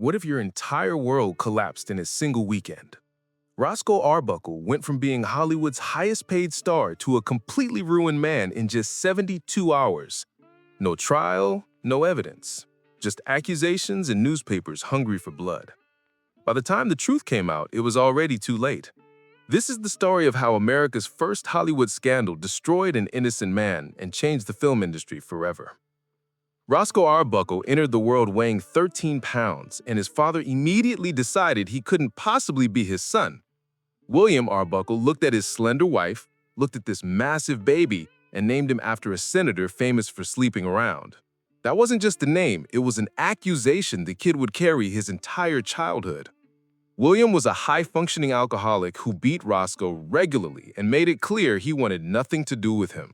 What if your entire world collapsed in a single weekend? Roscoe Arbuckle went from being Hollywood's highest-paid star to a completely ruined man in just 72 hours. No trial, no evidence. Just accusations and newspapers hungry for blood. By the time the truth came out, it was already too late. This is the story of how America's first Hollywood scandal destroyed an innocent man and changed the film industry forever. Roscoe Arbuckle entered the world weighing 13 pounds, and his father immediately decided he couldn't possibly be his son. William Arbuckle looked at his slender wife, looked at this massive baby, and named him after a senator famous for sleeping around. That wasn't just a name, it was an accusation the kid would carry his entire childhood. William was a high-functioning alcoholic who beat Roscoe regularly and made it clear he wanted nothing to do with him.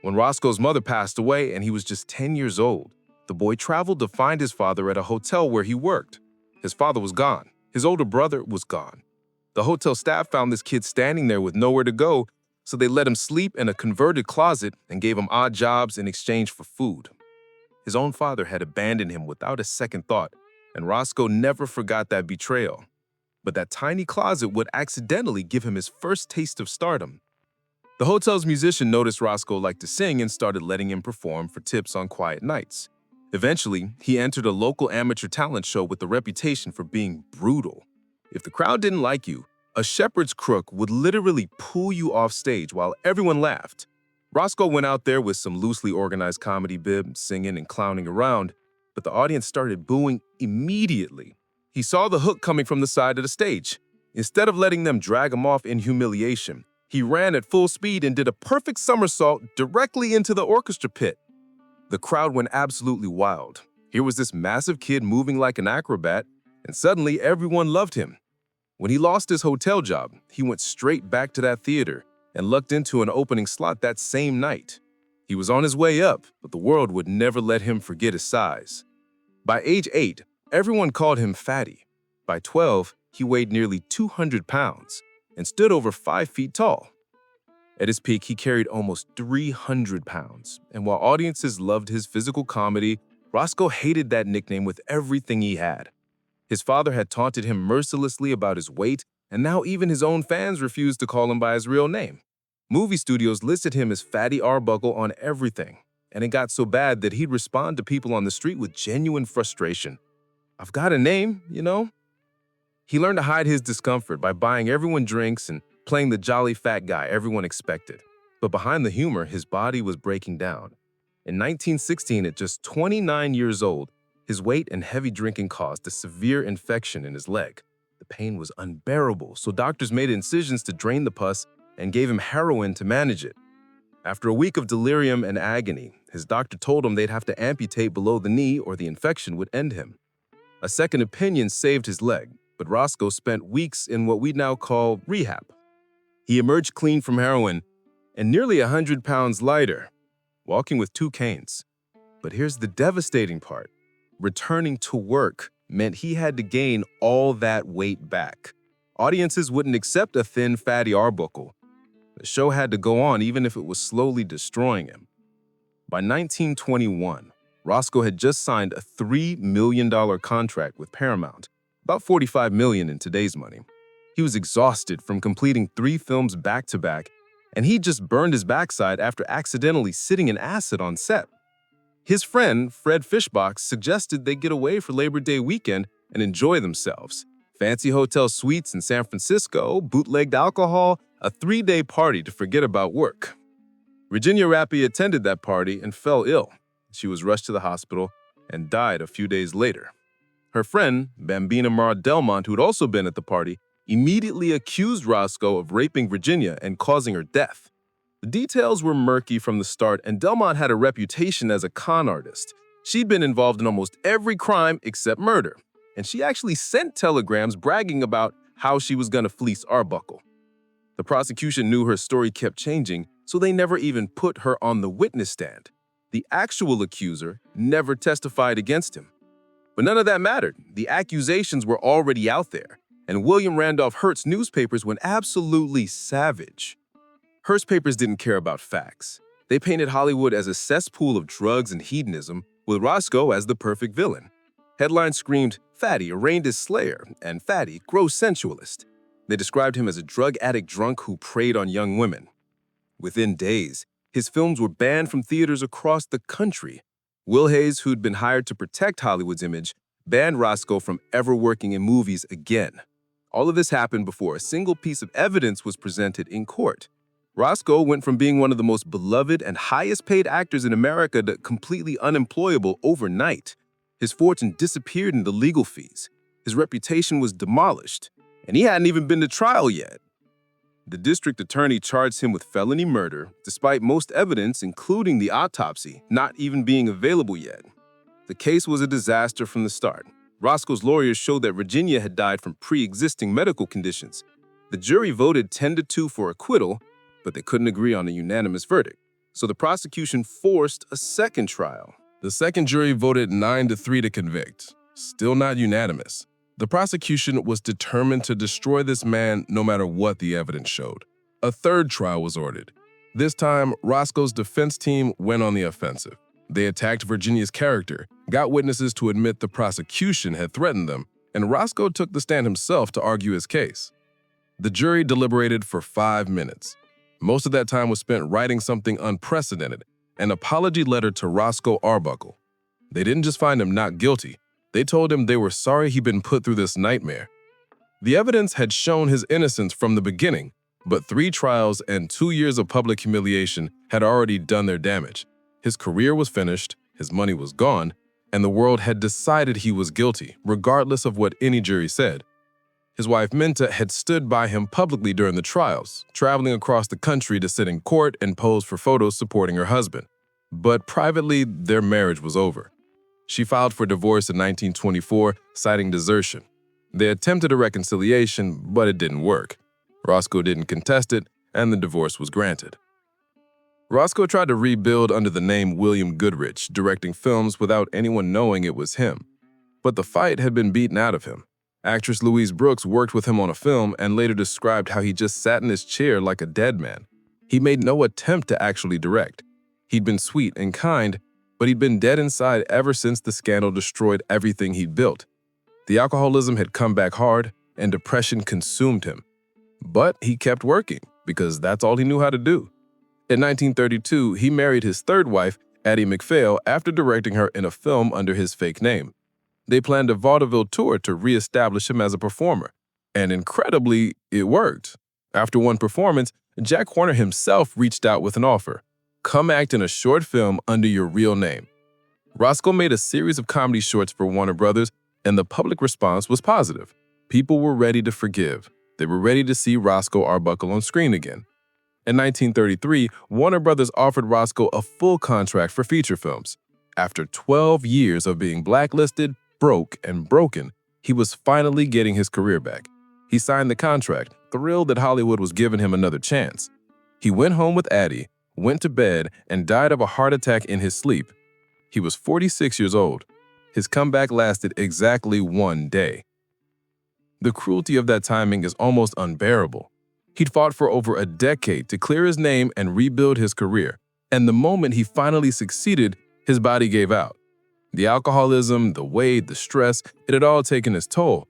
When Roscoe's mother passed away and he was just 10 years old, the boy traveled to find his father at a hotel where he worked. His father was gone. His older brother was gone. The hotel staff found this kid standing there with nowhere to go, so they let him sleep in a converted closet and gave him odd jobs in exchange for food. His own father had abandoned him without a second thought, and Roscoe never forgot that betrayal. But that tiny closet would accidentally give him his first taste of stardom. The hotel's musician noticed Roscoe liked to sing and started letting him perform for tips on quiet nights. Eventually, he entered a local amateur talent show with a reputation for being brutal. If the crowd didn't like you, a shepherd's crook would literally pull you off stage while everyone laughed. Roscoe went out there with some loosely organized comedy bib, singing and clowning around, but the audience started booing immediately. He saw the hook coming from the side of the stage. Instead of letting them drag him off in humiliation, he ran at full speed and did a perfect somersault directly into the orchestra pit. The crowd went absolutely wild. Here was this massive kid moving like an acrobat, and suddenly everyone loved him. When he lost his hotel job, he went straight back to that theater and lucked into an opening slot that same night. He was on his way up, but the world would never let him forget his size. By age 8, everyone called him Fatty. By 12, he weighed nearly 200 pounds and stood over 5 feet tall. At his peak, he carried almost 300 pounds, and while audiences loved his physical comedy, Roscoe hated that nickname with everything he had. His father had taunted him mercilessly about his weight, and now even his own fans refused to call him by his real name. Movie studios listed him as Fatty Arbuckle on everything, and it got so bad that he'd respond to people on the street with genuine frustration. "I've got a name, you know?" He learned to hide his discomfort by buying everyone drinks and playing the jolly fat guy everyone expected. But behind the humor, his body was breaking down. In 1916, at just 29 years old, his weight and heavy drinking caused a severe infection in his leg. The pain was unbearable, so doctors made incisions to drain the pus and gave him heroin to manage it. After a week of delirium and agony, his doctor told him they'd have to amputate below the knee or the infection would end him. A second opinion saved his leg, but Roscoe spent weeks in what we now call rehab. He emerged clean from heroin and nearly 100 pounds lighter, walking with 2 canes. But here's the devastating part. Returning to work meant he had to gain all that weight back. Audiences wouldn't accept a thin, fatty Arbuckle. The show had to go on even if it was slowly destroying him. By 1921, Roscoe had just signed a $3 million contract with Paramount, about $45 million in today's money. He was exhausted from completing 3 films back-to-back, and he just burned his backside after accidentally sitting in acid on set. His friend, Fred Fishbox, suggested they get away for Labor Day weekend and enjoy themselves. Fancy hotel suites in San Francisco, bootlegged alcohol, a 3-day party to forget about work. Virginia Rappi attended that party and fell ill. She was rushed to the hospital and died a few days later. Her friend, Bambina Mara Delmont, who'd also been at the party, immediately accused Roscoe of raping Virginia and causing her death. The details were murky from the start, and Delmont had a reputation as a con artist. She'd been involved in almost every crime except murder, and she actually sent telegrams bragging about how she was going to fleece Arbuckle. The prosecution knew her story kept changing, so they never even put her on the witness stand. The actual accuser never testified against him. But none of that mattered. The accusations were already out there, and William Randolph Hearst's newspapers went absolutely savage. Hearst papers didn't care about facts. They painted Hollywood as a cesspool of drugs and hedonism, with Roscoe as the perfect villain. Headlines screamed, Fatty arraigned as slayer, and Fatty, gross sensualist. They described him as a drug addict drunk who preyed on young women. Within days, his films were banned from theaters across the country. Will Hayes, who'd been hired to protect Hollywood's image, banned Roscoe from ever working in movies again. All of this happened before a single piece of evidence was presented in court. Roscoe went from being one of the most beloved and highest-paid actors in America to completely unemployable overnight. His fortune disappeared into legal fees. His reputation was demolished, and he hadn't even been to trial yet. The district attorney charged him with felony murder, despite most evidence, including the autopsy, not even being available yet. The case was a disaster from the start. Roscoe's lawyers showed that Virginia had died from pre-existing medical conditions. The jury voted 10-2 for acquittal, but they couldn't agree on a unanimous verdict. So the prosecution forced a second trial. The second jury voted 9-3 to convict. Still not unanimous. The prosecution was determined to destroy this man no matter what the evidence showed. A third trial was ordered. This time, Roscoe's defense team went on the offensive. They attacked Virginia's character, got witnesses to admit the prosecution had threatened them, and Roscoe took the stand himself to argue his case. The jury deliberated for 5 minutes. Most of that time was spent writing something unprecedented, an apology letter to Roscoe Arbuckle. They didn't just find him not guilty. They told him they were sorry he'd been put through this nightmare. The evidence had shown his innocence from the beginning, but 3 trials and 2 years of public humiliation had already done their damage. His career was finished, his money was gone, and the world had decided he was guilty, regardless of what any jury said. His wife Minta had stood by him publicly during the trials, traveling across the country to sit in court and pose for photos supporting her husband. But privately, their marriage was over. She filed for divorce in 1924, citing desertion. They attempted a reconciliation, but it didn't work. Roscoe didn't contest it, and the divorce was granted. Roscoe tried to rebuild under the name William Goodrich, directing films without anyone knowing it was him. But the fight had been beaten out of him. Actress Louise Brooks worked with him on a film and later described how he just sat in his chair like a dead man. He made no attempt to actually direct. He'd been sweet and kind, but he'd been dead inside ever since the scandal destroyed everything he'd built. The alcoholism had come back hard, and depression consumed him. But he kept working, because that's all he knew how to do. In 1932, he married his third wife, Addie MacPhail, after directing her in a film under his fake name. They planned a vaudeville tour to re-establish him as a performer, and incredibly, it worked. After one performance, Jack Horner himself reached out with an offer. Come act in a short film under your real name. Roscoe made a series of comedy shorts for Warner Brothers, and the public response was positive. People were ready to forgive. They were ready to see Roscoe Arbuckle on screen again. In 1933, Warner Brothers offered Roscoe a full contract for feature films. After 12 years of being blacklisted, broke, and broken, he was finally getting his career back. He signed the contract, thrilled that Hollywood was giving him another chance. He went home with Addie, went to bed, and died of a heart attack in his sleep. He was 46 years old. His comeback lasted exactly 1 day. The cruelty of that timing is almost unbearable. He'd fought for over a decade to clear his name and rebuild his career, and the moment he finally succeeded, his body gave out. The alcoholism, the weight, the stress, it had all taken its toll.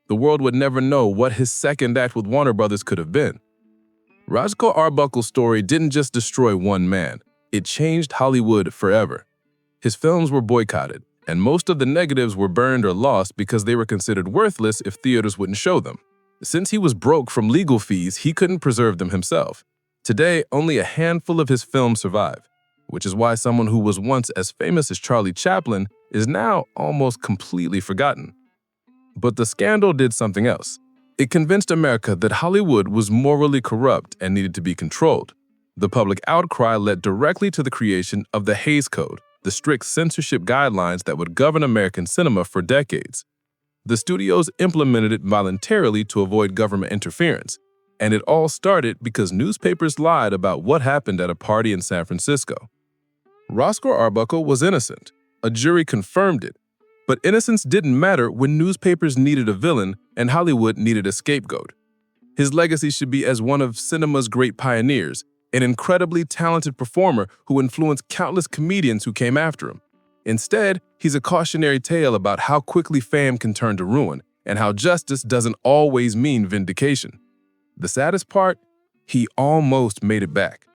The world would never know what his second act with Warner Brothers could have been. Roscoe Arbuckle's story didn't just destroy one man, it changed Hollywood forever. His films were boycotted, and most of the negatives were burned or lost because they were considered worthless if theaters wouldn't show them. Since he was broke from legal fees, he couldn't preserve them himself. Today, only a handful of his films survive, which is why someone who was once as famous as Charlie Chaplin is now almost completely forgotten. But the scandal did something else. It convinced America that Hollywood was morally corrupt and needed to be controlled. The public outcry led directly to the creation of the Hays Code, the strict censorship guidelines that would govern American cinema for decades. The studios implemented it voluntarily to avoid government interference, and it all started because newspapers lied about what happened at a party in San Francisco. Roscoe Arbuckle was innocent. A jury confirmed it. But innocence didn't matter when newspapers needed a villain and Hollywood needed a scapegoat. His legacy should be as one of cinema's great pioneers, an incredibly talented performer who influenced countless comedians who came after him. Instead, he's a cautionary tale about how quickly fame can turn to ruin and how justice doesn't always mean vindication. The saddest part? He almost made it back.